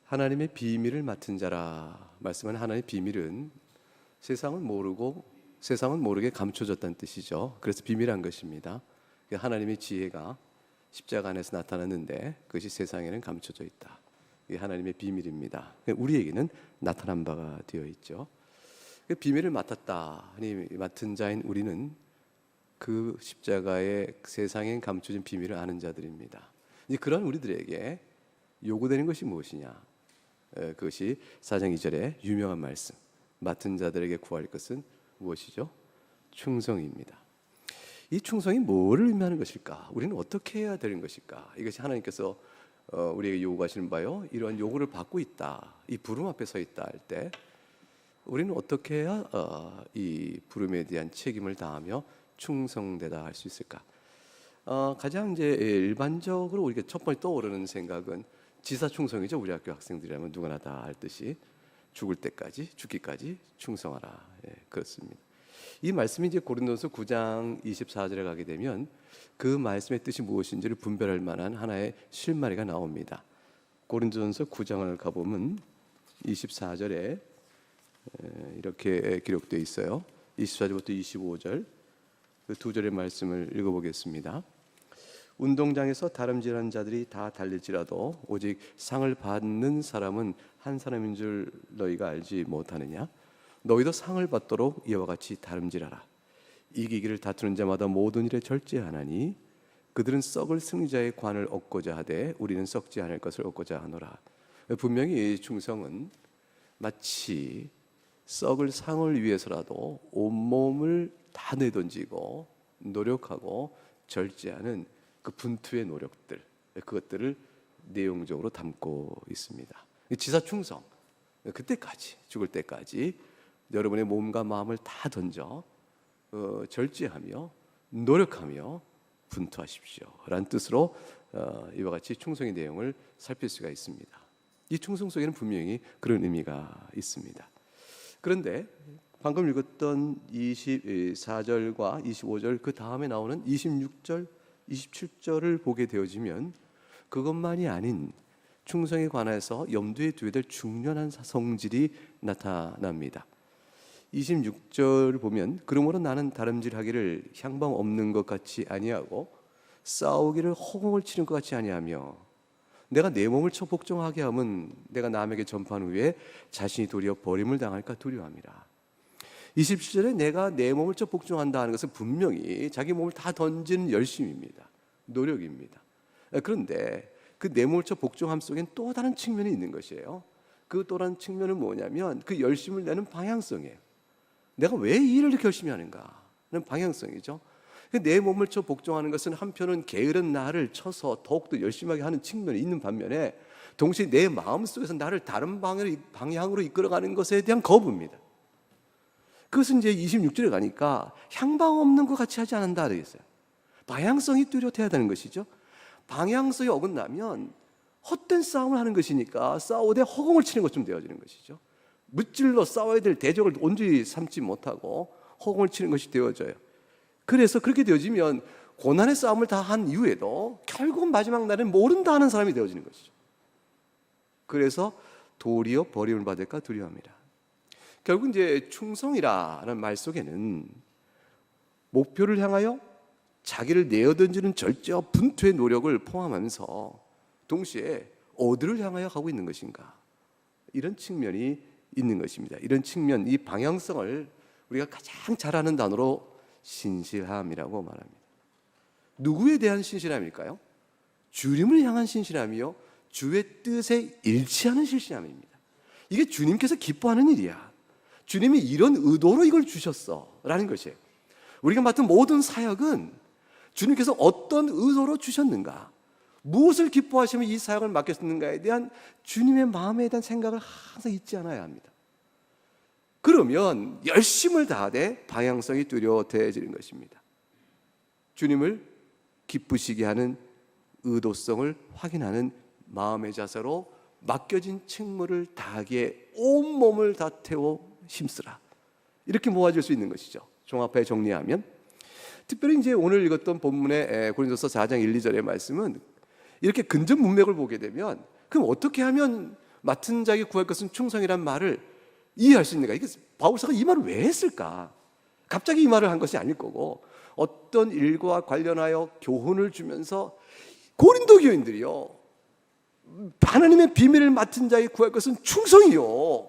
하나님의 비밀을 맡은 자라 말씀하는 하나님의 비밀은 세상은 모르게 감춰졌다는 뜻이죠. 그래서 비밀한 것입니다. 하나님의 지혜가 십자가 안에서 나타났는데 그것이 세상에는 감춰져 있다. 이게 하나님의 비밀입니다. 우리에게는 나타난 바가 되어 있죠. 비밀을 맡았다. 하나님이 맡은 자인 우리는 그 십자가의 세상에 감춰진 비밀을 아는 자들입니다. 이제 그런 우리들에게 요구되는 것이 무엇이냐? 그것이 4장 2절의 유명한 말씀. 맡은 자들에게 구할 것은 무엇이죠? 충성입니다. 이 충성이 뭐를 의미하는 것일까? 우리는 어떻게 해야 되는 것일까? 이것이 하나님께서 우리에게 요구하시는 바요. 이러한 요구를 받고 있다. 이 부름 앞에 서 있다 할 때 우리는 어떻게 해야 이 부름에 대한 책임을 다하며 충성되다 할 수 있을까? 가장 이제 일반적으로 우리가 첫 번째 떠오르는 생각은 지사충성이죠. 우리 학교 학생들이라면 누구나 다 알듯이 죽기까지 충성하라. 그렇습니다. 이 말씀이 이제 고린도서 9장 24절에 가게 되면 그 말씀의 뜻이 무엇인지를 분별할 만한 하나의 실마리가 나옵니다. 고린도전서 9장을 가보면 24절에 이렇게 기록되어 있어요. 24절부터 25절 그 두 절의 말씀을 읽어보겠습니다. 운동장에서 다름질하는 자들이 다 달릴지라도 오직 상을 받는 사람은 한 사람인 줄 너희가 알지 못하느냐? 너희도 상을 받도록 이와 같이 다름질하라. 이기기를 다투는 자마다 모든 일에 절제하나니 그들은 썩을 승리자의 관을 얻고자 하되 우리는 썩지 않을 것을 얻고자 하노라. 분명히 이 충성은 마치 썩을 상을 위해서라도 온몸을 다 내던지고 노력하고 절제하는 그 분투의 노력들, 그것들을 내용적으로 담고 있습니다. 지사충성, 그때까지 죽을 때까지 여러분의 몸과 마음을 다 던져 절제하며 노력하며 분투하십시오 라는 뜻으로 이와 같이 충성의 내용을 살필 수가 있습니다. 이 충성 속에는 분명히 그런 의미가 있습니다. 그런데 방금 읽었던 24절과 25절 그 다음에 나오는 26절, 27절을 보게 되어지면 그것만이 아닌 충성에 관해서 염두에 두어야 될 중요한 성질이 나타납니다. 26절을 보면 그러므로 나는 다름질하기를 향방 없는 것 같이 아니하고 싸우기를 허공을 치는 것 같이 아니하며 내가 내 몸을 쳐 복종하게 하면 내가 남에게 전파한 후에 자신이 도리어 버림을 당할까 두려워함이라. 27절에 내가 내 몸을 쳐 복종한다 하는 것은 분명히 자기 몸을 다 던지는 열심입니다. 노력입니다. 그런데 그 내 몸을 쳐 복종함 속엔 또 다른 측면이 있는 것이에요. 그 또 다른 측면은 뭐냐면 그 열심을 내는 방향성이에요. 내가 왜 이 일을 이렇게 열심히 하는가 하는 방향성이죠. 내 몸을 쳐 복종하는 것은 한편은 게으른 나를 쳐서 더욱더 열심하게 하는 측면이 있는 반면에 동시에 내 마음속에서 나를 다른 방향으로 이끌어가는 것에 대한 거부입니다. 그것은 이제 26절에 가니까 향방 없는 것 같이 하지 않는다 되겠어요. 방향성이 뚜렷해야 되는 것이죠. 방향성이 어긋나면 헛된 싸움을 하는 것이니까 싸우되 허공을 치는 것좀 되어지는 것이죠. 무찔러 싸워야 될 대적을 온전히 삼지 못하고 허공을 치는 것이 되어져요. 그래서 그렇게 되어지면 고난의 싸움을 다 한 이후에도 결국은 마지막 날에는 모른다 하는 사람이 되어지는 것이죠. 그래서 도리어 버림을 받을까 두려워합니다. 결국 이제 충성이라는 말 속에는 목표를 향하여 자기를 내어던지는 절제와 분투의 노력을 포함하면서 동시에 어디를 향하여 가고 있는 것인가, 이런 측면이 있는 것입니다. 이런 측면, 이 방향성을 우리가 가장 잘 아는 단어로 신실함이라고 말합니다. 누구에 대한 신실함일까요? 주님을 향한 신실함이요, 주의 뜻에 일치하는 신실함입니다. 이게 주님께서 기뻐하는 일이야. 주님이 이런 의도로 이걸 주셨어 라는 것이에요. 우리가 맡은 모든 사역은 주님께서 어떤 의도로 주셨는가, 무엇을 기뻐하시면 이 사역을 맡겼는가에 대한 주님의 마음에 대한 생각을 항상 잊지 않아야 합니다. 그러면 열심을 다하되 방향성이 뚜렷해지는 것입니다. 주님을 기쁘시게 하는 의도성을 확인하는 마음의 자세로 맡겨진 책무를 다하기에 온몸을 다 태워 힘쓰라, 이렇게 모아질 수 있는 것이죠. 종합해 정리하면 특별히 이제 오늘 읽었던 본문의 고린도서 4장 1, 2절의 말씀은 이렇게 근접 문맥을 보게 되면 그럼 어떻게 하면 맡은 자에게 구할 것은 충성이란 말을 이해할 수 있는가? 이게 바울사가 이 말을 왜 했을까? 갑자기 이 말을 한 것이 아닐 거고 어떤 일과 관련하여 교훈을 주면서 고린도 교인들이요, 하나님의 비밀을 맡은 자에게 구할 것은 충성이요,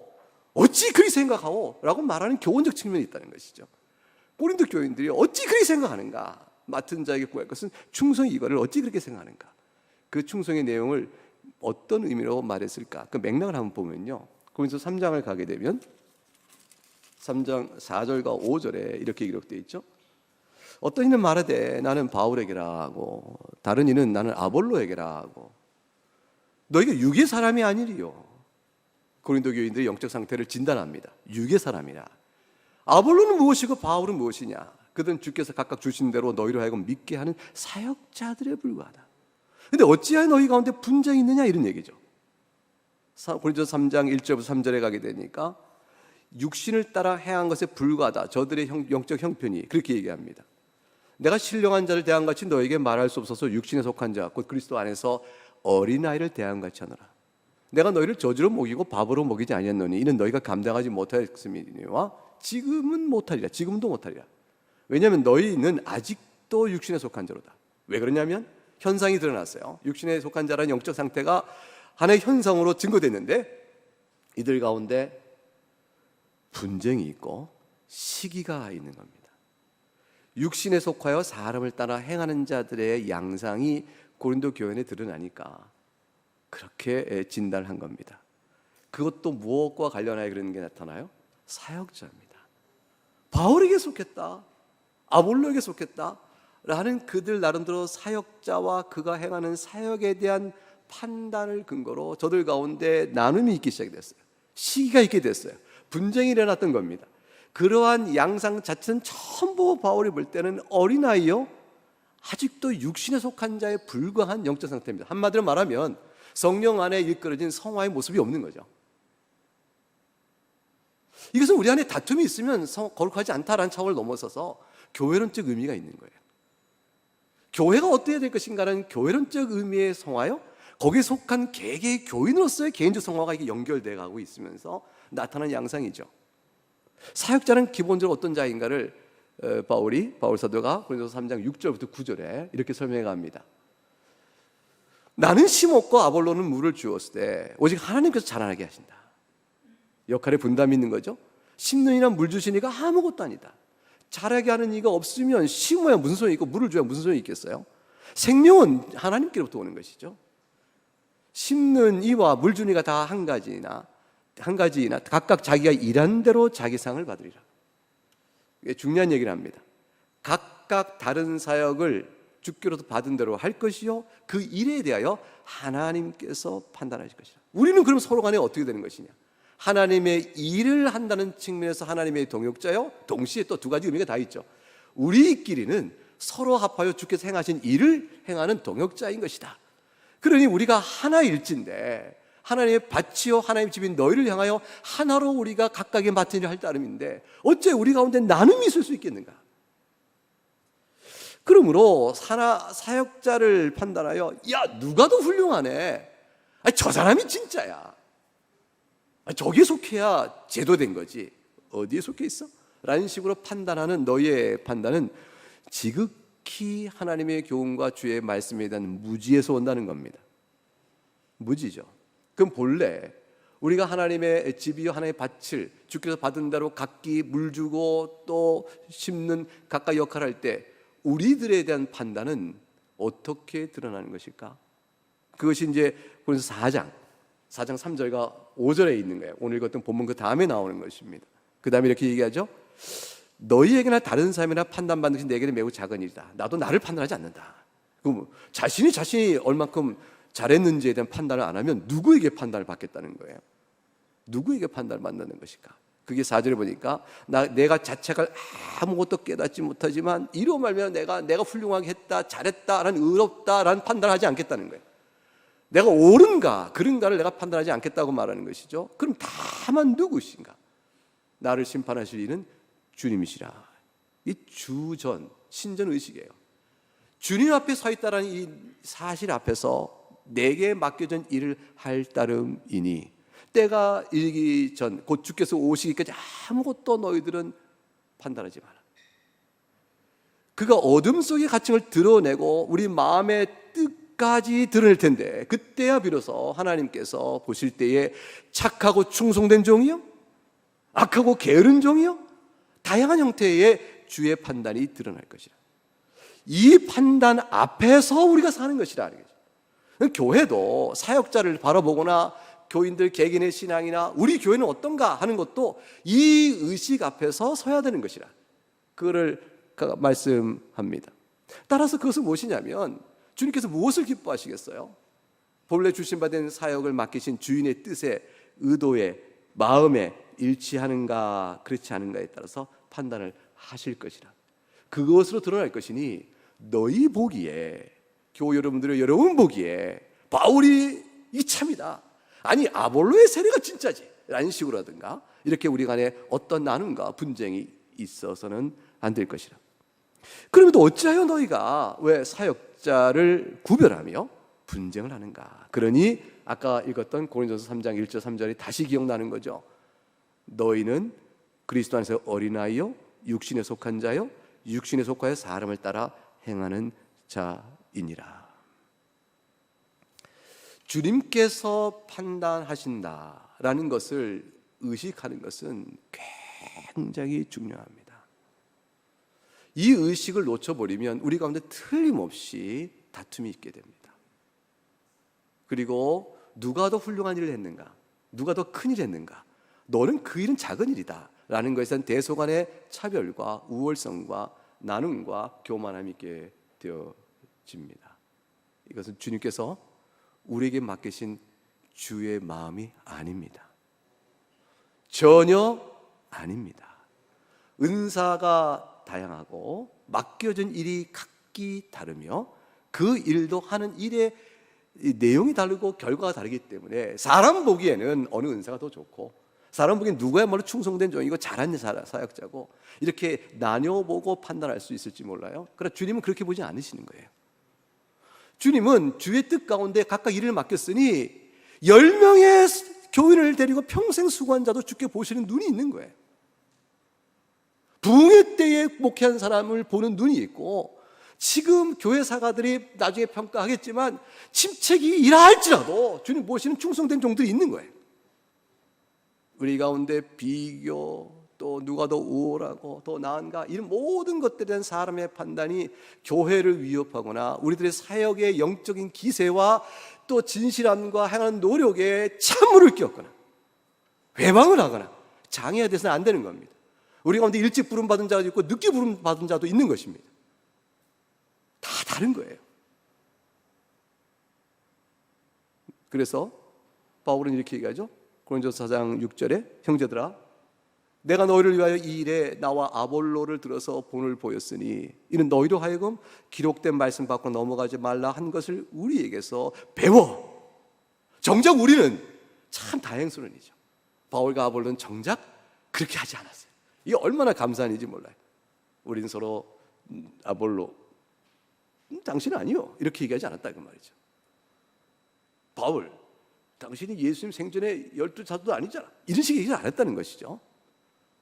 어찌 그리 생각하오? 라고 말하는 교훈적 측면이 있다는 것이죠. 고린도 교인들이 어찌 그리 생각하는가? 맡은 자에게 구할 것은 충성이, 이거를 어찌 그렇게 생각하는가? 그 충성의 내용을 어떤 의미로 말했을까? 그 맥락을 한번 보면요, 고린도서 3장을 가게 되면 3장 4절과 5절에 이렇게 기록되어 있죠. 어떤 이는 말하되 나는 바울에게라 하고 다른 이는 나는 아볼로에게라 하고 너희가 육의 사람이 아니리요. 고린도 교인들의 영적 상태를 진단합니다. 육의 사람이라. 아볼로는 무엇이고 바울은 무엇이냐? 그들은 주께서 각각 주신 대로 너희로 하여금 믿게 하는 사역자들에 불과하다. 근데 어찌하여 너희 가운데 분쟁이 있느냐, 이런 얘기죠. 고린도서 3장 1절부터 3절에 가게 되니까 육신을 따라 행한 것에 불과하다. 저들의 영적 형편이 그렇게 얘기합니다. 내가 신령한 자를 대한 같이 너에게 말할 수 없어서 육신에 속한 자 곧 그리스도 안에서 어린아이를 대한 같이 하노라. 내가 너희를 저주로 먹이고 밥으로 먹이지 아니했노니 이는 너희가 감당하지 못하였음이니와 지금은 못하리라. 지금도 못하리라. 왜냐하면 너희는 아직도 육신에 속한 자로다. 왜 그러냐면 현상이 드러났어요. 육신에 속한 자라는 영적 상태가 하나의 현상으로 증거됐는데 이들 가운데 분쟁이 있고 시기가 있는 겁니다. 육신에 속하여 사람을 따라 행하는 자들의 양상이 고린도 교회에 드러나니까 그렇게 진단한 겁니다. 그것도 무엇과 관련하여 그런 게 나타나요? 사역자입니다. 바울에게 속했다, 아볼로에게 속했다 라는 그들 나름대로 사역자와 그가 행하는 사역에 대한 판단을 근거로 저들 가운데 나눔이 있기 시작됐어요. 시기가 있게 됐어요. 분쟁이 일어났던 겁니다. 그러한 양상 자체는 전부 바울이 볼 때는 어린아이요, 아직도 육신에 속한 자에 불과한 영적 상태입니다. 한마디로 말하면 성령 안에 이끌어진 성화의 모습이 없는 거죠. 이것은 우리 안에 다툼이 있으면 거룩하지 않다라는 차원을 넘어서서 교회론적 의미가 있는 거예요. 교회가 어떻게 될 것인가는 교회론적 의미의 성화요, 거기에 속한 개개의 교인으로서의 개인적 성화가 이게 연결돼 가고 있으면서 나타나는 양상이죠. 사역자는 기본적으로 어떤 자인가를 바울 사도가 고린도서 3장 6절부터 9절에 이렇게 설명해 갑니다. 나는 심었고 아볼로는 물을 주었을 때 오직 하나님께서 자라나게 하신다. 역할의 분담이 있는 거죠. 심는 이나 물 주신 이가 아무것도 아니다. 자라게 하는 이가 없으면 심어야 무슨 소용이 있고 물을 줘야 무슨 소용이 있겠어요? 생명은 하나님께로부터 오는 것이죠. 심는 이와 물 주는 이가 다 한 가지나 각각 자기가 일한 대로 자기 상을 받으리라. 이게 중요한 얘기를 합니다. 각각 다른 사역을 주께로부터 받은 대로 할 것이요, 그 일에 대하여 하나님께서 판단하실 것이라. 우리는 그럼 서로 간에 어떻게 되는 것이냐? 하나님의 일을 한다는 측면에서 하나님의 동역자요, 동시에 또 두 가지 의미가 다 있죠. 우리끼리는 서로 합하여 주께서 행하신 일을 행하는 동역자인 것이다. 그러니 우리가 하나일진데 하나님의 밭이요 하나님의 집인 너희를 향하여 하나로 우리가 각각의 맡은 일을 할 따름인데 어째 우리 가운데 나눔이 있을 수 있겠는가? 그러므로 사역자를 판단하여 야 누가 더 훌륭하네, 저 사람이 진짜야, 저기에 속해야 제도된 거지 어디에 속해 있어? 라는 식으로 판단하는 너희의 판단은 지극히 하나님의 교훈과 주의 말씀에 대한 무지에서 온다는 겁니다. 무지죠. 그럼 본래 우리가 하나님의 집이요 하나님의 밭을 주께서 받은 대로 각기 물 주고 또 심는 각각 역할을 할 때 우리들에 대한 판단은 어떻게 드러나는 것일까? 그것이 이제 고린도서 4장 3절과 5절에 있는 거예요. 오늘 읽었던 본문 그 다음에 나오는 것입니다. 그 다음에 이렇게 얘기하죠. 너희에게나 다른 사람이나 판단받는 것이 내게는 매우 작은 일이다. 나도 나를 판단하지 않는다. 그럼 자신이 얼만큼 잘했는지에 대한 판단을 안 하면 누구에게 판단을 받겠다는 거예요? 누구에게 판단을 받는 것일까? 그게 4절에 보니까 내가 자책을 아무것도 깨닫지 못하지만 이로 말면 내가 훌륭하게 했다, 잘했다라는 의롭다라는 판단을 하지 않겠다는 거예요. 내가 옳은가 그른가를 내가 판단하지 않겠다고 말하는 것이죠. 그럼 다만 누구신가? 나를 심판하실 이는 주님이시라. 이 주전 신전 의식이에요. 주님 앞에 서 있다라는 이 사실 앞에서 내게 맡겨진 일을 할 따름이니 때가 이르기 전 곧 주께서 오시기까지 아무것도 너희들은 판단하지 마라. 그가 어둠 속의 가증을 드러내고 우리 마음의 뜻까지 드러낼 텐데 그때야 비로소 하나님께서 보실 때에 착하고 충성된 종이요, 악하고 게으른 종이요, 다양한 형태의 주의 판단이 드러날 것이라. 이 판단 앞에서 우리가 사는 것이라. 교회도 사역자를 바라보거나 교인들 개개인의 신앙이나 우리 교회는 어떤가 하는 것도 이 의식 앞에서 서야 되는 것이라. 그거를 말씀합니다. 따라서 그것은 무엇이냐면 주님께서 무엇을 기뻐하시겠어요? 본래 주신받은 사역을 맡기신 주인의 뜻에, 의도에, 마음에 일치하는가 그렇지 않은가에 따라서 판단을 하실 것이라. 그것으로 드러날 것이니 너희 보기에, 교우 여러분들의 여러분 보기에 바울이 이 참이다, 아니 아볼로의 세례가 진짜지 라는 식으로 하든가 이렇게 우리 간에 어떤 나눔과 분쟁이 있어서는 안 될 것이라. 그럼에도 어찌하여 너희가 왜 사역자를 구별하며 분쟁을 하는가? 그러니 아까 읽었던 고린도서 3장 1절 3절이 다시 기억나는 거죠. 너희는 그리스도 안에서 어린아이요, 육신에 속한 자요, 육신에 속하여 사람을 따라 행하는 자이니라. 주님께서 판단하신다라는 것을 의식하는 것은 굉장히 중요합니다. 이 의식을 놓쳐버리면 우리 가운데 틀림없이 다툼이 있게 됩니다. 그리고 누가 더 훌륭한 일을 했는가, 누가 더 큰 일을 했는가, 너는 그 일은 작은 일이다 라는 것에 대한 대소간의 차별과 우월성과 나눔과 교만함이 있게 되어집니다. 이것은 주님께서 우리에게 맡기신 주의 마음이 아닙니다. 전혀 아닙니다. 은사가 다양하고 맡겨진 일이 각기 다르며 그 일도 하는 일의 내용이 다르고 결과가 다르기 때문에 사람 보기에는 어느 은사가 더 좋고, 사람 보기엔 누구야말로 충성된 종이고 잘하는 사역자고 이렇게 나뉘어보고 판단할 수 있을지 몰라요. 그러나 주님은 그렇게 보지 않으시는 거예요. 주님은 주의 뜻 가운데 각각 일을 맡겼으니 10명의 교인을 데리고 평생 수고한 자도 주께 보시는 눈이 있는 거예요. 부흥의 때에 목회한 사람을 보는 눈이 있고, 지금 교회 사가들이 나중에 평가하겠지만 침체기 일하 할지라도 주님 보시는 충성된 종들이 있는 거예요. 우리 가운데 비교, 또 누가 더 우월하고 더 나은가, 이런 모든 것들에 대한 사람의 판단이 교회를 위협하거나 우리들의 사역의 영적인 기세와 또 진실함과 행하는 노력에 찬물을 끼얹거나 회방을 하거나 장애가 돼서는 안 되는 겁니다. 우리 가운데 일찍 부름받은 자도 있고 늦게 부름받은 자도 있는 것입니다. 다 다른 거예요. 그래서 바울은 이렇게 얘기하죠. 고린도서 4장 6절에 형제들아, 내가 너희를 위하여 이 일에 나와 아볼로를 들어서 본을 보였으니 이는 너희로 하여금 기록된 말씀 밖으로 넘어가지 말라 한 것을 우리에게서 배워. 정작 우리는 참 다행스러운 일이죠. 바울과 아볼로는 정작 그렇게 하지 않았어요. 이게 얼마나 감사한 일인지 몰라요. 우리는 서로 아볼로 당신은 아니요 이렇게 얘기하지 않았다 그 말이죠. 바울, 당신이 예수님 생전에 12사도도 아니잖아, 이런 식의 얘기를 안 했다는 것이죠.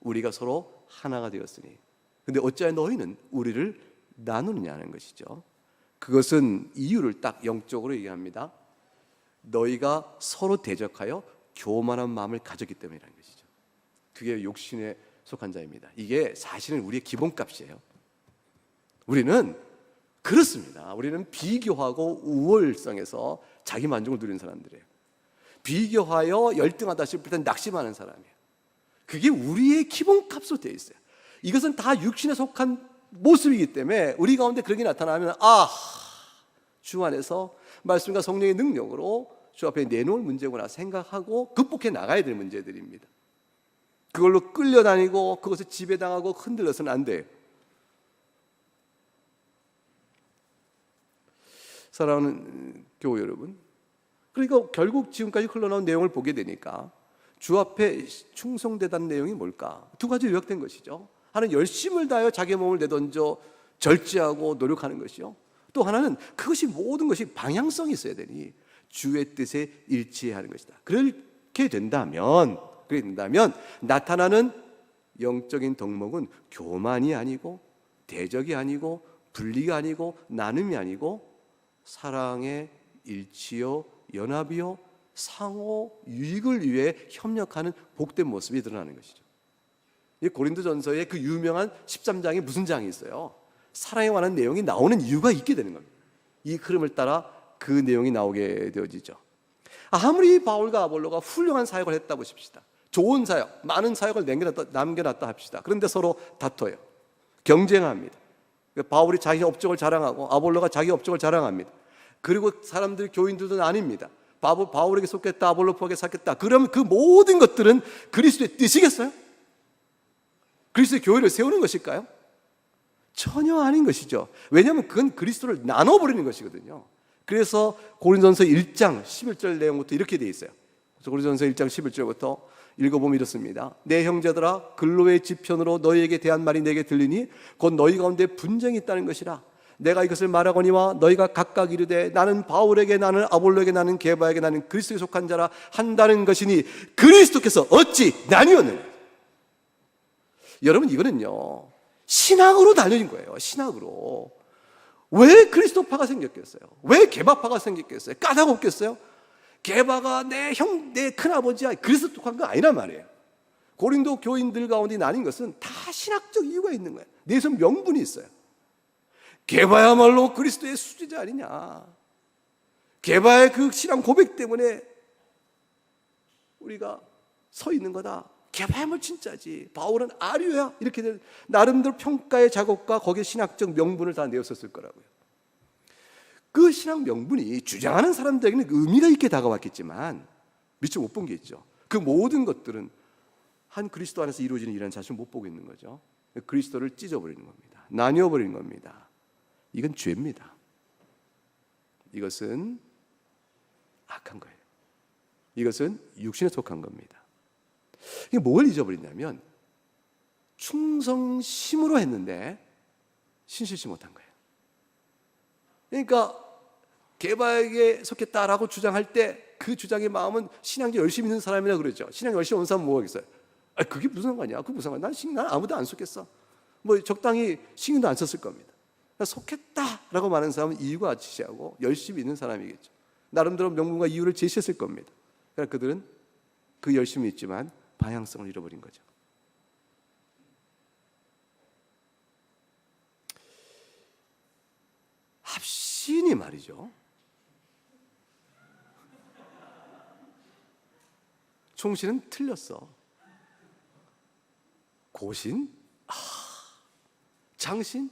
우리가 서로 하나가 되었으니. 근데 어찌하여 너희는 우리를 나누느냐는 것이죠. 그것은 이유를 딱 영적으로 얘기합니다. 너희가 서로 대적하여 교만한 마음을 가졌기 때문이라는 것이죠. 그게 욕심에 속한 자입니다. 이게 사실은 우리의 기본값이에요. 우리는 그렇습니다. 우리는 비교하고 우월성에서 자기 만족을 누리는 사람들이에요. 비교하여 열등하다 싶을 땐 낙심하는 사람이에요. 그게 우리의 기본값으로 되어 있어요. 이것은 다 육신에 속한 모습이기 때문에 우리 가운데 그런 게 나타나면 주 안에서 말씀과 성령의 능력으로 주 앞에 내놓을 문제구나 생각하고 극복해 나가야 될 문제들입니다. 그걸로 끌려다니고 그것을 지배당하고 흔들려서는 안 돼요. 사랑하는 교우 여러분, 그러니까 결국 지금까지 흘러나온 내용을 보게 되니까 주 앞에 충성되다는 내용이 뭘까? 두 가지 요약된 것이죠. 하나는 열심을 다하여 자기 몸을 내던져 절제하고 노력하는 것이요. 또 하나는 그것이 모든 것이 방향성이 있어야 되니 주의 뜻에 일치해야 하는 것이다. 그렇게 그렇게 된다면 나타나는 영적인 덕목은 교만이 아니고 대적이 아니고 분리가 아니고 나눔이 아니고 사랑의 일치요 연합이요 상호 유익을 위해 협력하는 복된 모습이 드러나는 것이죠. 이 고린도전서의 그 유명한 13장에 무슨 장이 있어요? 사랑에 관한 내용이 나오는 이유가 있게 되는 겁니다. 이 흐름을 따라 그 내용이 나오게 되어지죠. 아무리 바울과 아볼로가 훌륭한 사역을 했다 보십시다. 좋은 사역, 많은 사역을 남겨놨다 합시다. 그런데 서로 다퉈요. 경쟁합니다. 바울이 자기 업적을 자랑하고 아볼로가 자기 업적을 자랑합니다. 그리고 사람들, 교인들도 나뉩니다. 바울에게 속했다, 아볼로에게 속했다. 그러면 그 모든 것들은 그리스도의 뜻이겠어요? 그리스도의 교회를 세우는 것일까요? 전혀 아닌 것이죠. 왜냐하면 그건 그리스도를 나눠버리는 것이거든요. 그래서 고린도전서 1장 11절 내용부터 이렇게 되어 있어요. 고린도전서 1장 11절부터 읽어보면 이렇습니다. 내 형제들아, 근로의 지편으로 너희에게 대한 말이 내게 들리니 곧 너희 가운데 분쟁이 있다는 것이라. 내가 이것을 말하거니와 너희가 각각 이르되 나는 바울에게, 나는 아볼로에게, 나는 게바에게, 나는 그리스도에 속한 자라 한다는 것이니 그리스도께서 어찌 나뉘었느냐. 여러분, 이거는요 신학으로 달려진 거예요. 신학으로. 왜 그리스도파가 생겼겠어요? 왜 게바파가 생겼겠어요? 까다롭겠어요? 게바가 내 큰아버지야, 그리스도 속한 거 아니란 말이에요. 고린도 교인들 가운데 나뉜 것은 다 신학적 이유가 있는 거예요. 내에서 명분이 있어요. 게바야말로 그리스도의 수제자 아니냐. 게바의 그 신앙 고백 때문에 우리가 서 있는 거다. 게바야말로 진짜지. 바울은 아류야. 이렇게 나름대로 평가의 작업과 거기에 신학적 명분을 다 내었었을 거라고요. 그 신학 명분이 주장하는 사람들에게는 의미가 있게 다가왔겠지만 미처 못 본 게 있죠. 그 모든 것들은 한 그리스도 안에서 이루어지는 일이라는 자신을 못 보고 있는 거죠. 그리스도를 찢어버리는 겁니다. 나뉘어버리는 겁니다. 이건 죄입니다. 이것은 악한 거예요. 이것은 육신에 속한 겁니다. 이게 뭘 잊어버리냐면 충성심으로 했는데 신실치 못한 거예요. 그러니까 게바에게 속했다라고 주장할 때 그 주장의 마음은 신앙이 열심히 있는 사람이라 그러죠. 신앙이 열심히 온 사람은 뭐 하겠어요? 그게 무슨 상관이야? 그게 무슨 상관이야? 난 아무도 안 속했어. 뭐 적당히 신경도 안 썼을 겁니다. 속했다라고 말하는 사람은 이유가 지시하고 열심히 있는 사람이겠죠. 나름대로 명분과 이유를 제시했을 겁니다. 그러니까 그들은 그 열심히 있지만 방향성을 잃어버린 거죠. 합신이 말이죠. 총신은 틀렸어. 고신? 장신?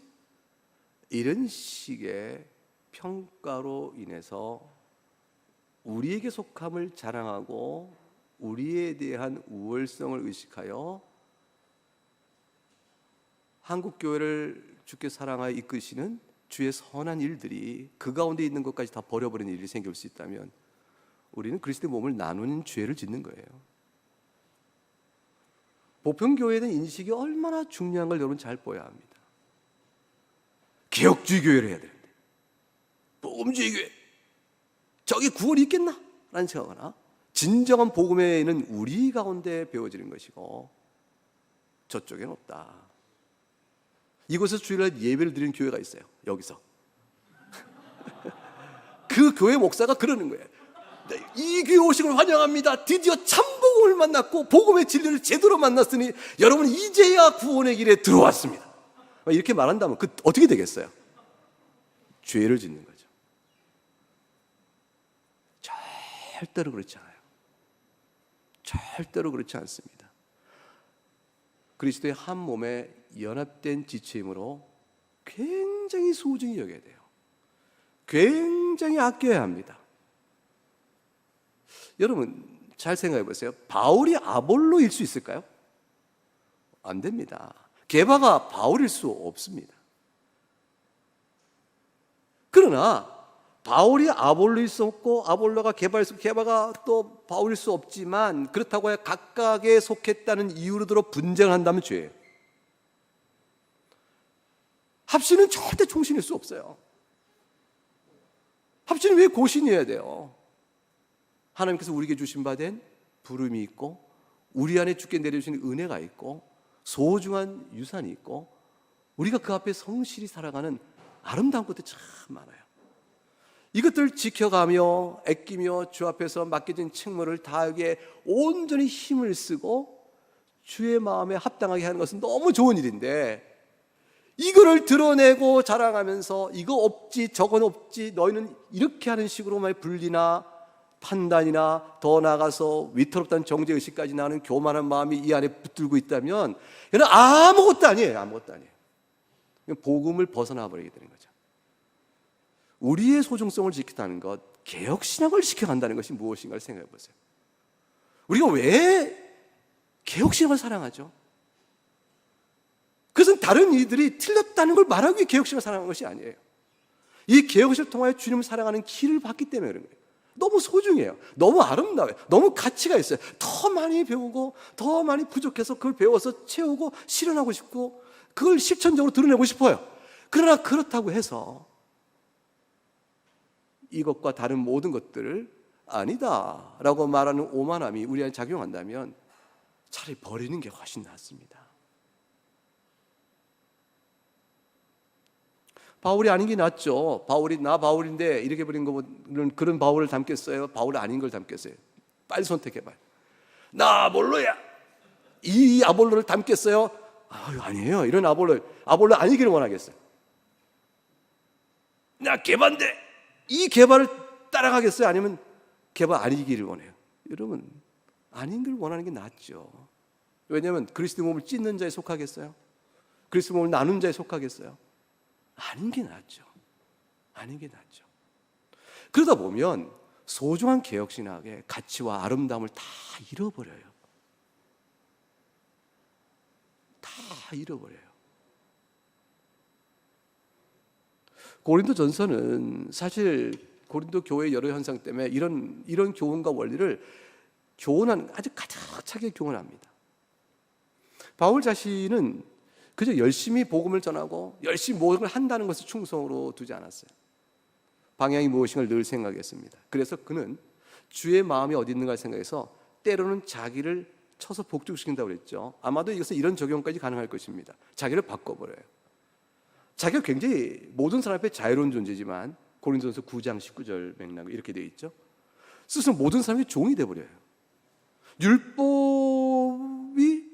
이런 식의 평가로 인해서 우리에게 속함을 자랑하고 우리에 대한 우월성을 의식하여 한국교회를 주께 사랑하여 이끄시는 주의 선한 일들이 그 가운데 있는 것까지 다 버려버리는 일이 생길 수 있다면 우리는 그리스도의 몸을 나누는 죄를 짓는 거예요. 보편교회에 대한 인식이 얼마나 중요한 걸 여러분 잘 보아야 합니다. 개혁주의 교회를 해야 되는데 복음주의 교회, 저기 구원이 있겠나? 라는 생각하나 진정한 복음에는 우리 가운데 배워지는 것이고 저쪽에는 없다. 이곳에서 주일날 예배를 드리는 교회가 있어요. 여기서 그 교회 목사가 그러는 거예요. 이 교회 오신 걸 환영합니다. 드디어 참복음을 만났고 복음의 진리를 제대로 만났으니 여러분 이제야 구원의 길에 들어왔습니다. 이렇게 말한다면 그 어떻게 되겠어요? 죄를 짓는 거죠. 절대로 그렇지 않아요. 절대로 그렇지 않습니다. 그리스도의 한 몸에 연합된 지체이므로 굉장히 소중히 여겨야 돼요. 굉장히 아껴야 합니다. 여러분 잘 생각해 보세요. 바울이 아볼로일 수 있을까요? 안 됩니다. 게바가 바울일 수 없습니다. 그러나 바울이 아볼로일 수 없고 아볼로가 게바일 수 없고 게바가 또 바울일 수 없지만 그렇다고 해 각각에 속했다는 이유로 들어 분쟁을 한다면 죄예요. 합신은 절대 총신일 수 없어요. 합신은 왜 고신이어야 돼요? 하나님께서 우리에게 주신 바 된 부름이 있고 우리 안에 주께 내려주시는 은혜가 있고 소중한 유산이 있고 우리가 그 앞에 성실히 살아가는 아름다운 것들이 참 많아요. 이것들을 지켜가며 아끼며 주 앞에서 맡겨진 책무를 다하기에 온전히 힘을 쓰고 주의 마음에 합당하게 하는 것은 너무 좋은 일인데, 이거를 드러내고 자랑하면서 이거 없지 저건 없지 너희는 이렇게 하는 식으로만 분리나 판단이나 더 나아가서 위태롭다는 정죄의식까지 나는 교만한 마음이 이 안에 붙들고 있다면 이건 아무것도 아니에요. 아무것도 아니에요. 복음을 벗어나 버리게 되는 거죠. 우리의 소중성을 지키다는 것, 개혁신앙을 지켜간다는 것이 무엇인가를 생각해 보세요. 우리가 왜 개혁신앙을 사랑하죠? 그것은 다른 이들이 틀렸다는 걸 말하기 위해 개혁신앙을 사랑하는 것이 아니에요. 이 개혁신을 통하여 주님을 사랑하는 길을 봤기 때문에 그런 거예요. 너무 소중해요. 너무 아름다워요. 너무 가치가 있어요. 더 많이 배우고 더 많이 부족해서 그걸 배워서 채우고 실현하고 싶고 그걸 실천적으로 드러내고 싶어요. 그러나 그렇다고 해서 이것과 다른 모든 것들을 아니다라고 말하는 오만함이 우리 안에 작용한다면 차라리 버리는 게 훨씬 낫습니다. 바울이 아닌 게 낫죠. 바울이 나 바울인데 이렇게 버린 거는 그런 바울을 닮겠어요? 바울 아닌 걸 닮겠어요? 빨리 선택해봐요. 나 아볼로야. 이 아볼로를 닮겠어요? 아니에요. 이런 아볼로 아니기를 원하겠어요. 나 개바인데 이 개바를 따라가겠어요? 아니면 개바 아니기를 원해요? 여러분, 아닌 걸 원하는 게 낫죠. 왜냐하면 그리스도 몸을 찢는 자에 속하겠어요? 그리스도 몸을 나눈 자에 속하겠어요? 아닌 게 낫죠. 아닌 게 낫죠. 그러다 보면 소중한 개혁신학의 가치와 아름다움을 다 잃어버려요. 다 잃어버려요. 고린도전서는 사실 고린도 교회의 여러 현상 때문에 이런 교훈과 원리를 아주 가득 차게 교훈합니다. 바울 자신은 그저 열심히 복음을 전하고 열심히 모든 걸 한다는 것을 충성으로 두지 않았어요. 방향이 무엇인가를 늘 생각했습니다. 그래서 그는 주의 마음이 어디 있는가 생각해서 때로는 자기를 쳐서 복종시킨다고 그랬죠. 아마도 이것은 이런 적용까지 가능할 것입니다. 자기를 바꿔버려요. 자기가 굉장히 모든 사람 앞에 자유로운 존재지만 고린도전서 9장 19절 맥락이 이렇게 되어 있죠. 스스로 모든 사람이 종이 되어버려요. 율법이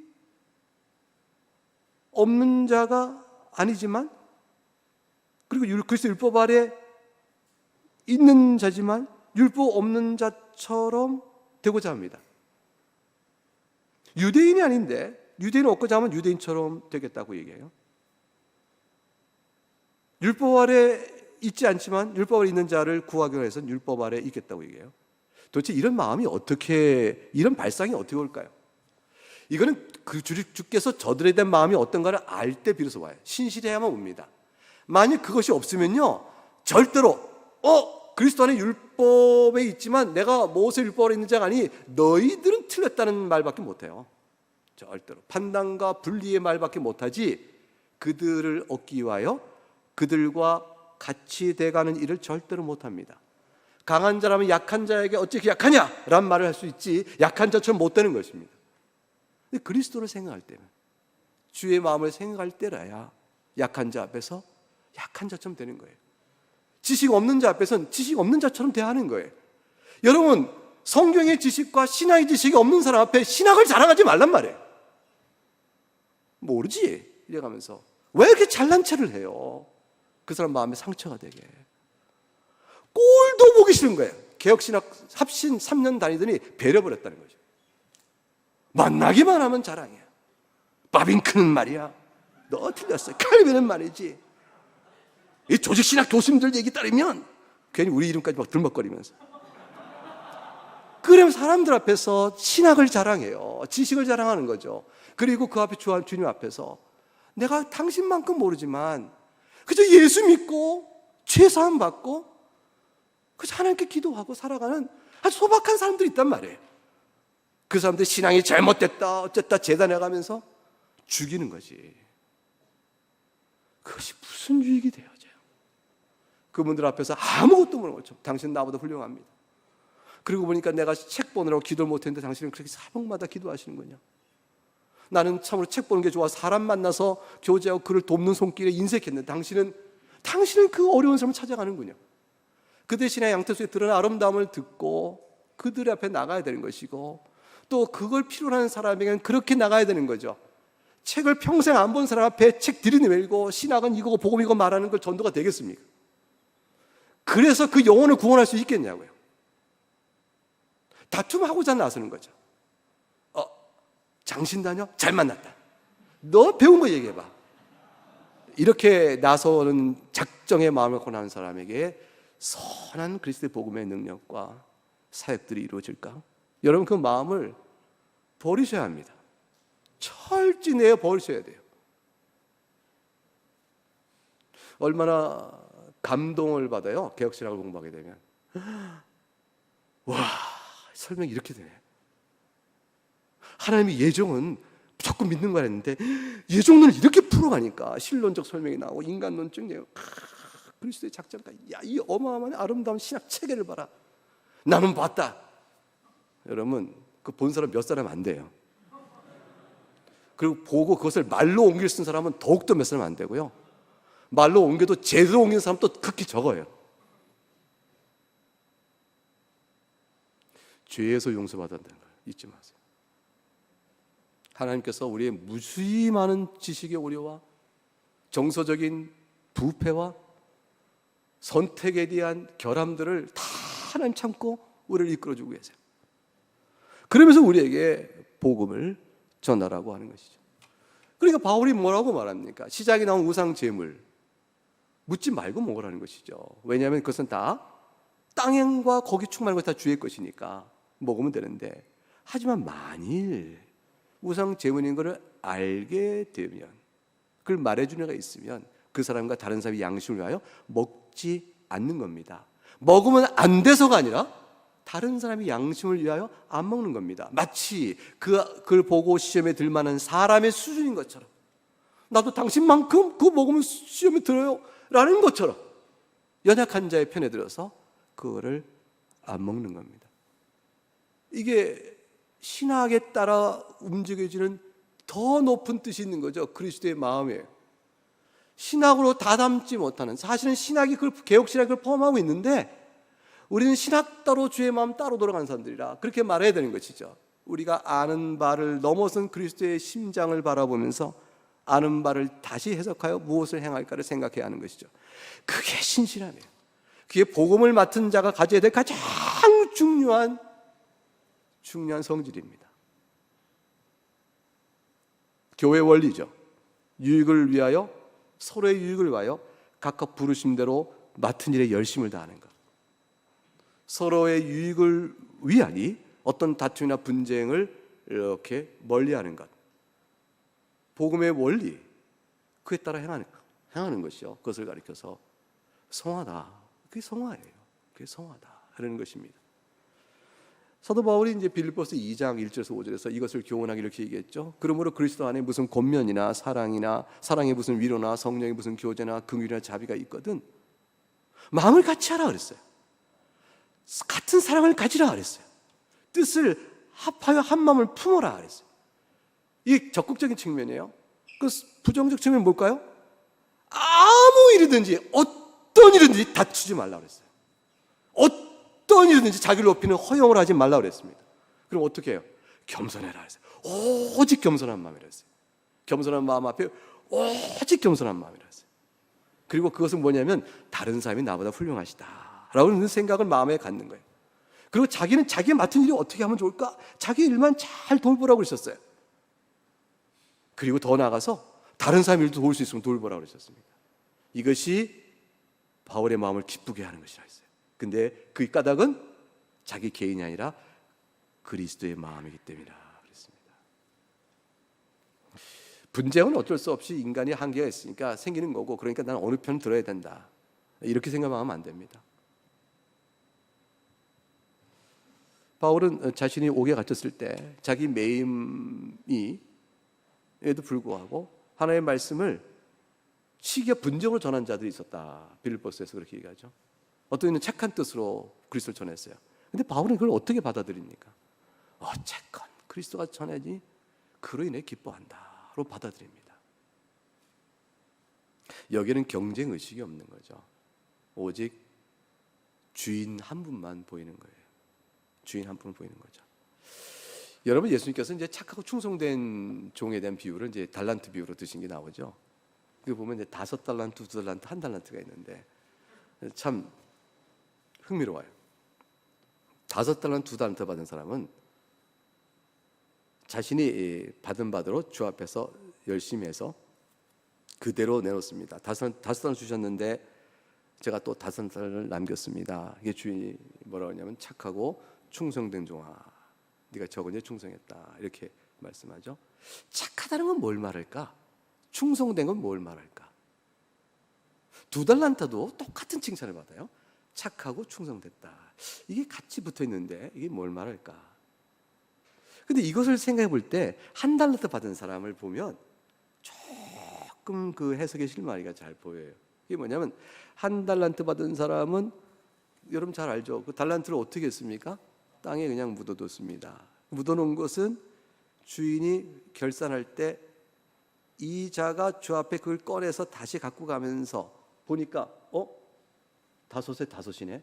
없는 자가 아니지만, 그리고 그리스도 율법 아래 있는 자지만 율법 없는 자처럼 되고자 합니다. 유대인이 아닌데 유대인을 얻고자 하면 유대인처럼 되겠다고 얘기해요. 율법 아래 있지 않지만 율법 아래 있는 자를 구하기 위해서는 율법 아래 있겠다고 얘기해요. 도대체 이런 마음이 이런 발상이 어떻게 올까요? 이거는 그 주께서 저들에 대한 마음이 어떤가를 알 때 비로소 와요. 신실해야만 옵니다. 만약 그것이 없으면요, 절대로 그리스도 안에 율법에 있지만 내가 모세 율법 아래 있는 자가 아니 너희들은 틀렸다는 말밖에 못해요. 절대로 판단과 분리의 말밖에 못하지 그들을 얻기 위하여 그들과 같이 돼가는 일을 절대로 못합니다. 강한 자라면 약한 자에게 어찌 약하냐? 라는 말을 할 수 있지 약한 자처럼 못 되는 것입니다. 근데 그리스도를 생각할 때는, 주의 마음을 생각할 때라야 약한 자 앞에서 약한 자처럼 되는 거예요. 지식 없는 자 앞에서는 지식 없는 자처럼 대하는 거예요. 여러분, 성경의 지식과 신학의 지식이 없는 사람 앞에 신학을 자랑하지 말란 말이에요. 모르지 이래가면서 왜 이렇게 잘난 체를 해요? 그 사람 마음에 상처가 되게. 꼴도 보기 싫은 거예요. 개혁신학 합신 3년 다니더니 배려버렸다는 거죠. 만나기만 하면 자랑이야. 바빙크는 말이야, 너 틀렸어. 칼빈은 말이지. 이 조직신학 교수님들 얘기 따르면 괜히 우리 이름까지 막 들먹거리면서. 그러면 사람들 앞에서 신학을 자랑해요. 지식을 자랑하는 거죠. 그리고 그 앞에 주님 앞에서 내가 당신만큼 모르지만 그저 예수 믿고 죄사함 받고 그저 하나님께 기도하고 살아가는 아주 소박한 사람들이 있단 말이에요. 그 사람들 신앙이 잘못됐다 어쨌다 재단해가면서 죽이는 거지. 그것이 무슨 유익이 되어져요? 그분들 앞에서 아무것도 모르는 거죠. 당신 나보다 훌륭합니다. 그리고 보니까 내가 책 보느라고 기도를 못했는데 당신은 그렇게 사복마다 기도하시는군요. 나는 참으로 책 보는 게 좋아 사람 만나서 교제하고 그를 돕는 손길에 인색했는데 당신은 그 어려운 사람을 찾아가는군요. 그들의 신앙의 양태 속에 드러난 아름다움을 듣고 그들의 앞에 나가야 되는 것이고, 또 그걸 필요로 하는 사람에게는 그렇게 나가야 되는 거죠. 책을 평생 안 본 사람 앞에 책 들이밀고 신학은 이거고 복음 이거 말하는 걸 전도가 되겠습니까? 그래서 그 영혼을 구원할 수 있겠냐고요. 다툼하고자 나서는 거죠. 장신다녀? 잘 만났다. 너 배운 거 얘기해봐. 이렇게 나서는 작정의 마음을 갖고 나는 사람에게 선한 그리스도의 복음의 능력과 사역들이 이루어질까? 여러분, 그 마음을 버리셔야 합니다. 철저히 내어 버리셔야 돼요. 얼마나 감동을 받아요, 개혁신학을 공부하게 되면. 와, 설명이 이렇게 되네. 하나님의 예정은 무조건 믿는 거라 했는데 예정론을 이렇게 풀어가니까 신론적 설명이 나오고 인간론적 내용, 그리스도의 작전까지, 야, 이 어마어마한 아름다운 신학 체계를 봐라. 나는 봤다. 여러분, 그 본 사람 몇 사람 안 돼요. 그리고 보고 그것을 말로 옮길 수 있는 사람은 더욱더 몇 사람 안 되고요. 말로 옮겨도 제대로 옮기는 사람도 극히 적어요. 죄에서 용서받았다는 걸 잊지 마세요. 하나님께서 우리의 무수히 많은 지식의 오류와 정서적인 부패와 선택에 대한 결함들을 다 하나님 참고 우리를 이끌어주고 계세요. 그러면서 우리에게 복음을 전하라고 하는 것이죠. 그러니까 바울이 뭐라고 말합니까? 시작에 나온 우상 제물 묻지 말고 먹으라는 것이죠. 왜냐하면 그것은 다 땅과 거기 충만한 것 다 주의 것이니까 먹으면 되는데, 하지만 만일 우상 제물인 것을 알게 되면, 그걸 말해주는 애가 있으면 그 사람과 다른 사람이 양심을 위하여 먹지 않는 겁니다. 먹으면 안 돼서가 아니라 다른 사람이 양심을 위하여 안 먹는 겁니다. 마치 그걸 보고 시험에 들 만한 사람의 수준인 것처럼, 나도 당신만큼 그거 먹으면 시험에 들어요 라는 것처럼 연약한 자의 편에 들어서 그거를 안 먹는 겁니다. 이게 신학에 따라 움직여지는 더 높은 뜻이 있는 거죠. 그리스도의 마음이에요. 신학으로 다 담지 못하는, 사실은 신학이 개혁신학이 그걸 포함하고 있는데 우리는 신학 따로 주의 마음 따로 돌아가는 사람들이라 그렇게 말해야 되는 것이죠. 우리가 아는 바를 넘어선 그리스도의 심장을 바라보면서 아는 바를 다시 해석하여 무엇을 행할까를 생각해야 하는 것이죠. 그게 신실함이에요. 그게 복음을 맡은 자가 가져야 될 가장 중요한 성질입니다. 교회 원리죠. 유익을 위하여, 서로의 유익을 위하여 각각 부르심대로 맡은 일에 열심을 다하는 것. 서로의 유익을 위하니 어떤 다툼이나 분쟁을 이렇게 멀리하는 것. 복음의 원리, 그에 따라 행하는 것이요. 그것을 가리켜서 성화다. 그게 성화예요. 그게 성화다 하는 것입니다. 사도 바울이 이제 빌립보서 2장 1절에서 5절에서 이것을 교훈하기 이렇게 얘기했죠. 그러므로 그리스도 안에 무슨 권면이나 사랑의 무슨 위로나 성령의 무슨 교제나 긍휼이나 자비가 있거든 마음을 같이 하라 그랬어요. 같은 사랑을 가지라 그랬어요. 뜻을 합하여 한 마음을 품어라 그랬어요. 이게 적극적인 측면이에요. 그 부정적 측면은 뭘까요? 아무 일이든지 어떤 일이든지 다투지 말라 그랬어요. 어떤 일이든지 자기를 높이는 허용을 하지 말라 그랬습니다. 그럼 어떻게 해요? 겸손해라 그랬어요. 오직 겸손한 마음이라 했어요. 겸손한 마음 앞에 오직 겸손한 마음이라 했어요. 그리고 그것은 뭐냐면 다른 사람이 나보다 훌륭하시다 라는 생각을 마음에 갖는 거예요. 그리고 자기는 자기의 맡은 일이 어떻게 하면 좋을까? 자기 일만 잘 돌보라고 그러셨어요. 그리고 더 나아가서 다른 사람 일도 도울 수 있으면 돌보라고 그러셨습니다. 이것이 바울의 마음을 기쁘게 하는 것이라 했어요. 근데 그 까닭은 자기 개인이 아니라 그리스도의 마음이기 때문이라 그랬습니다. 분쟁은 어쩔 수 없이 인간이 한계가 있으니까 생기는 거고, 그러니까 나는 어느 편 들어야 된다 이렇게 생각하면 안 됩니다. 바울은 자신이 옥에 갇혔을 때 자기 매임이 에도 불구하고 하나님의 말씀을 시기와 분적으로 전한 자들이 있었다. 빌립보서에서 그렇게 얘기하죠. 어떤 이는 착한 뜻으로 그리스도를 전했어요. 근데 바울은 그걸 어떻게 받아들입니까? 어쨌건 그리스도가 전해지 그로 인해 기뻐한다로 받아들입니다. 여기는 경쟁 의식이 없는 거죠. 오직 주인 한 분만 보이는 거예요. 주인 한 분을 보이는 거죠. 여러분, 예수님께서 이제 착하고 충성된 종에 대한 비유를 이제 달란트 비유로 드신 게 나오죠. 그 보면 이제 5달란트, 2달란트, 1달란트가 있는데 참 흥미로워요. 5달란트, 2달란트 받은 사람은 자신이 받은 바대로 주 앞에서 열심히 해서 그대로 내놓습니다. 5달란트 주셨는데 제가 또 5달란트를 남겼습니다. 이게 주인이 뭐라고 하냐면 착하고 충성된 종아, 네가 적은 일 충성했다, 이렇게 말씀하죠. 착하다는 건 뭘 말할까? 충성된 건 뭘 말할까? 2달란트도 똑같은 칭찬을 받아요. 착하고 충성됐다. 이게 같이 붙어 있는데 이게 뭘 말할까? 근데 이것을 생각해 볼 때 1달란트 받은 사람을 보면 조금 그 해석의 실마리가 잘 보여요. 이게 뭐냐면 1달란트 받은 사람은 여러분 잘 알죠? 그 달란트를 어떻게 했습니까? 땅에 그냥 묻어뒀습니다. 묻어놓은 것은 주인이 결산할 때 이 자가 주 앞에 그걸 꺼내서 다시 갖고 가면서 보니까 5에 5이네,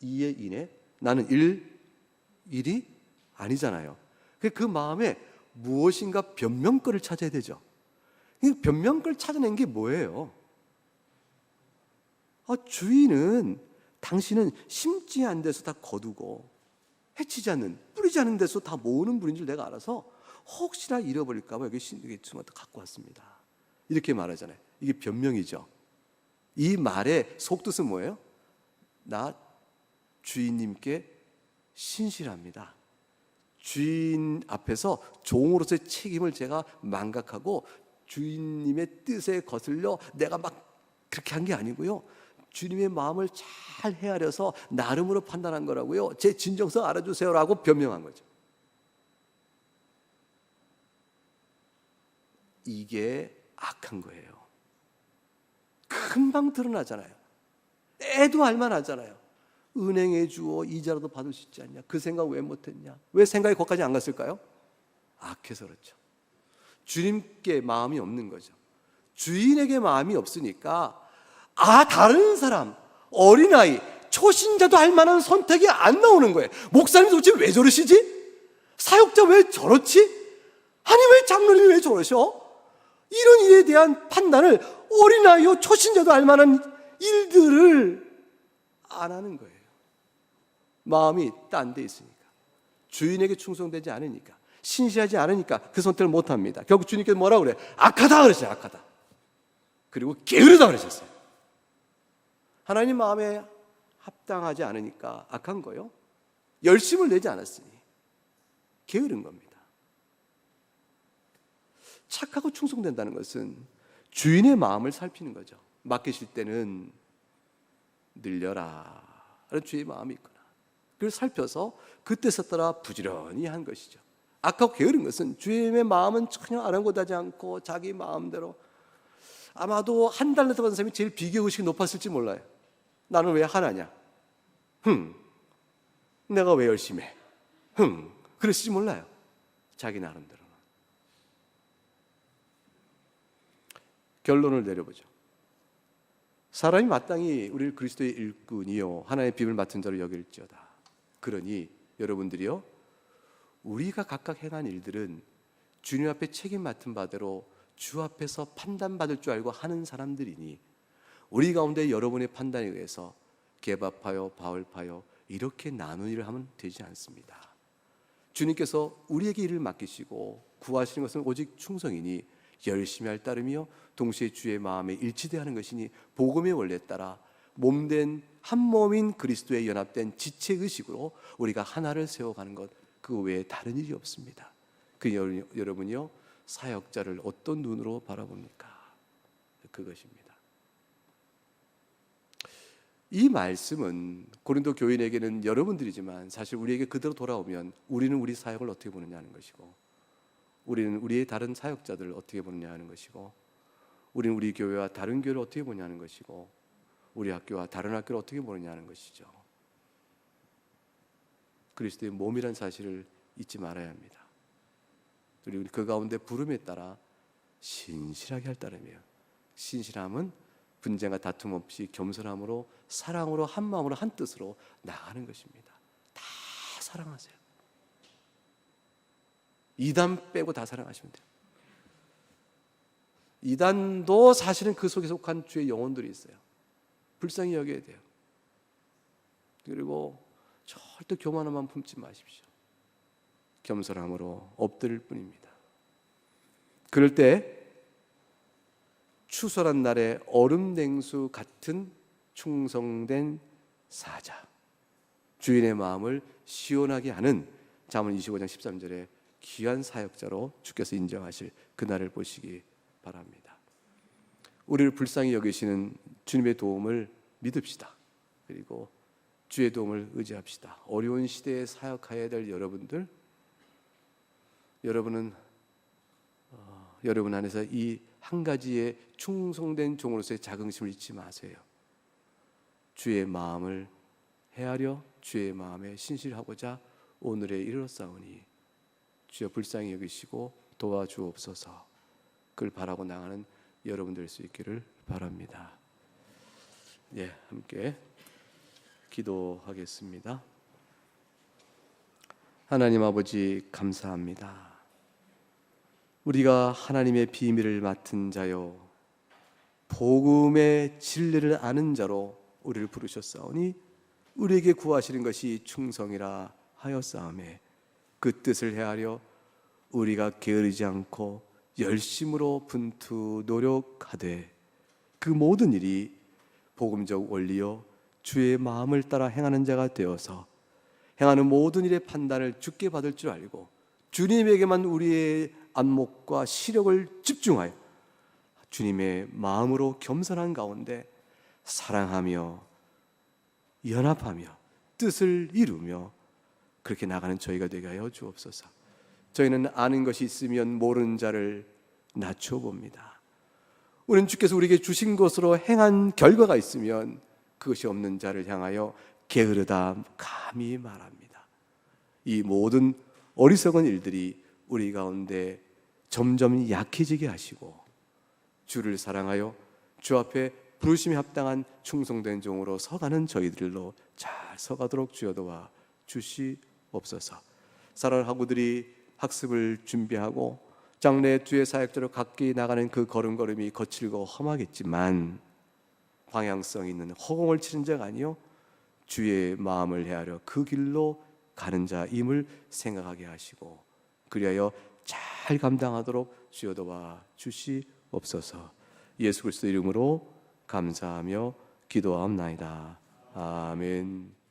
2에 2네, 나는 1이 아니잖아요. 그 마음에 무엇인가 변명거리를 찾아야 되죠. 변명거리를 찾아낸 게 뭐예요? 주인은 당신은 심지 않은 데서 다 거두고 해치지 않는, 뿌리지 않는 데서 다 모으는 분인 줄 내가 알아서 혹시나 잃어버릴까 봐 여기 신경을 갖고 왔습니다. 이렇게 말하잖아요. 이게 변명이죠. 이 말의 속뜻은 뭐예요? 나 주인님께 신실합니다. 주인 앞에서 종으로서의 책임을 제가 망각하고 주인님의 뜻에 거슬려 내가 막 그렇게 한 게 아니고요. 주님의 마음을 잘 헤아려서 나름으로 판단한 거라고요. 제 진정성 알아주세요라고 변명한 거죠. 이게 악한 거예요. 금방 드러나잖아요. 애도 알만하잖아요. 은행에 주어 이자라도 받을 수 있지 않냐? 그 생각 왜 못했냐? 왜 생각이 거기까지 안 갔을까요? 악해서 그렇죠. 주님께 마음이 없는 거죠. 주인에게 마음이 없으니까 다른 사람, 어린아이, 초신자도 할 만한 선택이 안 나오는 거예요. 목사님 도대체 왜 저러시지? 사역자 왜 저렇지? 아니 왜 장로님이 왜 저러셔? 이런 일에 대한 판단을 어린아이요 초신자도 할 만한 일들을 안 하는 거예요. 마음이 딴 데 있으니까, 주인에게 충성되지 않으니까, 신실하지 않으니까 그 선택을 못합니다. 결국 주님께서 뭐라고 그래? 악하다 그러셨어요. 악하다. 그리고 게으르다 그러셨어요. 하나님 마음에 합당하지 않으니까 악한 거요. 열심을 내지 않았으니 게으른 겁니다. 착하고 충성된다는 것은 주인의 마음을 살피는 거죠. 맡기실 때는 늘려라 라는 주의 마음이 있구나. 그걸 살펴서 그 뜻에 따라 부지런히 한 것이죠. 악하고 게으른 것은 주인의 마음은 전혀 아랑곳하지 않고 자기 마음대로, 아마도 1달란트 받은 사람이 제일 비교의식이 높았을지 몰라요. 나는 왜 하나냐? 내가 왜 열심히 해? 그랬을지 몰라요. 자기 나름대로. 결론을 내려보죠. 사람이 마땅히 우리를 그리스도의 일꾼이요 하나님의 빔을 맡은 자로 여길지어다. 그러니 여러분들이요, 우리가 각각 행한 일들은 주님 앞에 책임 맡은 바대로 주 앞에서 판단받을 줄 알고 하는 사람들이니 우리 가운데 여러분의 판단에 의해서 게바파요 바울파요 이렇게 나눈 일을 하면 되지 않습니다. 주님께서 우리에게 일을 맡기시고 구하시는 것은 오직 충성이니 열심히 할 따름이요 동시에 주의 마음에 일치되어하는 것이니 복음의 원리에 따라 몸된 한 몸인 그리스도에 연합된 지체의식으로 우리가 하나를 세워가는 것, 그 외에 다른 일이 없습니다. 여러분이요 사역자를 어떤 눈으로 바라봅니까? 그것입니다. 이 말씀은 고린도 교인에게는 여러분들이지만 사실 우리에게 그대로 돌아오면 우리는 우리 사역을 어떻게 보느냐 하는 것이고, 우리는 우리의 다른 사역자들을 어떻게 보느냐 하는 것이고, 우리는 우리 교회와 다른 교회를 어떻게 보느냐 하는 것이고, 우리 학교와 다른 학교를 어떻게 보느냐 하는 것이죠. 그리스도의 몸이란 사실을 잊지 말아야 합니다. 그리고 그 가운데 부름에 따라 신실하게 할 따름이에요. 신실함은 분쟁과 다툼 없이 겸손함으로 사랑으로 한 마음으로 한 뜻으로 나가는 것입니다. 다 사랑하세요. 이단 빼고 다 사랑하시면 돼요. 이단도 사실은 그 속에 속한 주의 영혼들이 있어요. 불쌍히 여겨야 돼요. 그리고 절대 교만함만 품지 마십시오. 겸손함으로 엎드릴 뿐입니다. 그럴 때 추수한 날에 얼음 냉수 같은 충성된 사자, 주인의 마음을 시원하게 하는 잠언 25장 13절에 귀한 사역자로 주께서 인정하실 그날을 보시기 바랍니다. 우리를 불쌍히 여기시는 주님의 도움을 믿읍시다. 그리고 주의 도움을 의지합시다. 어려운 시대에 사역해야 될 여러분들, 여러분은 여러분 안에서 이 한 가지의 충성된 종으로서의 자긍심을 잊지 마세요. 주의 마음을 헤아려 주의 마음에 신실하고자 오늘에 이르렀사오니 주여 불쌍히 여기시고 도와주옵소서. 그를 바라고 나가는 여러분 될 수 있기를 바랍니다. 예, 함께 기도하겠습니다. 하나님 아버지 감사합니다. 우리가 하나님의 비밀을 맡은 자요 복음의 진리를 아는 자로 우리를 부르셨사오니 우리에게 구하시는 것이 충성이라 하였사오매 그 뜻을 헤아려 우리가 게으르지 않고 열심으로 분투 노력하되 그 모든 일이 복음적 원리요 주의 마음을 따라 행하는 자가 되어서 행하는 모든 일의 판단을 주께 받을 줄 알고 주님에게만 우리의 안목과 시력을 집중하여 주님의 마음으로 겸손한 가운데 사랑하며 연합하며 뜻을 이루며 그렇게 나가는 저희가 되게 하여 주옵소서. 저희는 아는 것이 있으면 모르는 자를 낮춰봅니다. 우리는 주께서 우리에게 주신 것으로 행한 결과가 있으면 그것이 없는 자를 향하여 게으르다 감히 말합니다. 이 모든 어리석은 일들이 우리 가운데 점점 약해지게 하시고 주를 사랑하여 주 앞에 부르심에 합당한 충성된 종으로 서가는 저희들로 잘 서가도록 주여 도와 주시옵소서. 사랑하는 학우들이 학습을 준비하고 장래 주의 사역자로 가까이 나가는 그 걸음걸음이 거칠고 험하겠지만 방향성 있는 허공을 치는 자가 아니요 주의 마음을 헤아려 그 길로 가는 자임을 생각하게 하시고 그리하여 잘 감당하도록 주여 도와 주시옵소서. 예수 그리스도 이름으로 감사하며 기도하옵나이다. 아멘.